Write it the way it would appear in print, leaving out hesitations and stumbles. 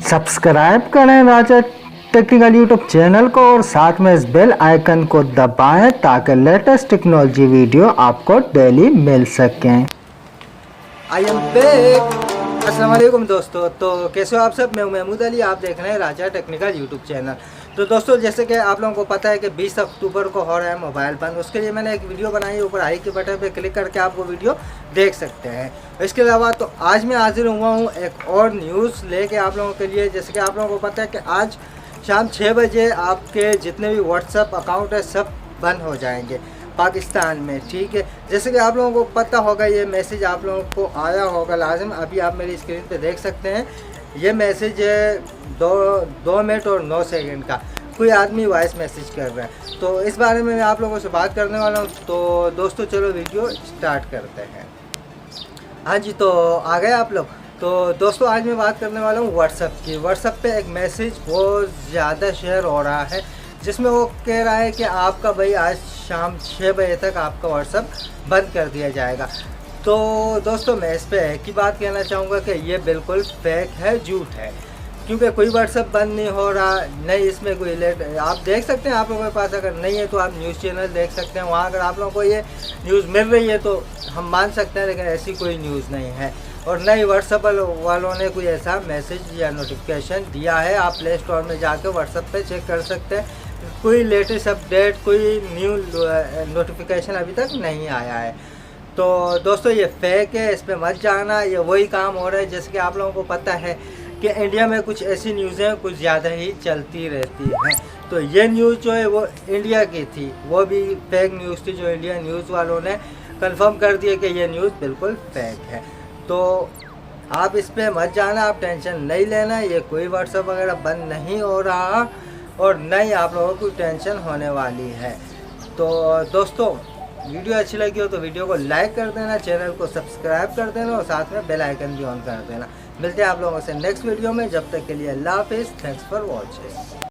Subscribe करें राजा technical YouTube channel को और साथ में इस बेल आइकन को दबाएं ताकि लेटेस्ट टेक्नोलॉजी वीडियो आपको डेली मिल सकें। I am back. अस्सलाम वालेकुम दोस्तों, तो कैसे हो आप सब। मैं महमूद अली, आप देख रहे हैं राजा टेक्निकल यूट्यूब चैनल। तो दोस्तों, जैसे कि आप लोगों को पता है कि 20 अक्टूबर को हो रहा है मोबाइल बंद। उसके लिए मैंने एक वीडियो बनाई है, ऊपर आई के बटन पे क्लिक करके आप वो वीडियो देख सकते हैं। इसके अलावा तो आज मैं हाजिर हुआ हूँ एक और न्यूज़ लेके आप लोगों के लिए। जैसे कि आप लोगों को पता है कि आज शाम 6 बजे आपके जितने भी व्हाट्सअप अकाउंट है सब बंद हो जाएंगे पाकिस्तान में, ठीक है। जैसे कि आप लोगों को पता होगा, ये मैसेज आप लोगों को आया होगा लाजिम। अभी आप मेरी स्क्रीन पे देख सकते हैं, ये मैसेज है 2 मिनट और 9 सेकंड का। कोई आदमी वॉइस मैसेज कर रहा है, तो इस बारे में मैं आप लोगों से बात करने वाला हूँ। तो दोस्तों चलो वीडियो स्टार्ट करते हैं। हाँ जी, तो आ गए आप लोग। तो दोस्तों आज मैं बात करने वाला हूँ व्हाट्सअप की। व्हाट्सअप पे एक मैसेज बहुत ज़्यादा शेयर हो रहा है, जिसमें वो कह रहा है कि आपका भाई आज शाम 6 बजे तक आपका व्हाट्सअप बंद कर दिया जाएगा। तो दोस्तों मैं इस पर एक ही बात कहना चाहूँगा कि ये बिल्कुल फेक है, झूठ है। क्योंकि कोई व्हाट्सअप बंद नहीं हो रहा, नहीं इसमें कोई आप देख सकते हैं। आप लोगों के पास अगर नहीं है तो आप न्यूज़ चैनल देख सकते हैं, वहाँ अगर आप लोगों को ये न्यूज़ मिल रही है तो हम मान सकते हैं, लेकिन ऐसी कोई न्यूज़ नहीं है। और नहीं व्हाट्सअप वालों ने कोई ऐसा मैसेज या नोटिफिकेशन दिया है। आप प्ले स्टोर में जाकर व्हाट्सअप पे चेक कर सकते हैं, कोई लेटेस्ट अपडेट, कोई न्यू नोटिफिकेशन अभी तक नहीं आया है। तो दोस्तों ये फेक है, इस पर मत जाना। ये वही काम हो रहा है जैसे कि आप लोगों को पता है कि इंडिया में कुछ ऐसी न्यूज़ें कुछ ज़्यादा ही चलती रहती हैं। तो ये न्यूज़ जो है वो इंडिया की थी, वो भी फेक न्यूज़ थी, जो इंडिया न्यूज़ वालों ने कंफर्म कर दिया कि ये न्यूज़ बिल्कुल फेक है। तो आप इस पर मत जाना, आप टेंशन नहीं लेना। ये कोई व्हाट्सअप वगैरह बंद नहीं हो रहा और नहीं आप लोगों को टेंशन होने वाली है। तो दोस्तों वीडियो अच्छी लगी हो तो वीडियो को लाइक कर देना, चैनल को सब्सक्राइब कर देना और साथ में बेल आइकन भी ऑन कर देना। मिलते हैं आप लोगों से नेक्स्ट वीडियो में। जब तक के लिए अल्लाह हाफिज़। Thanks for watching.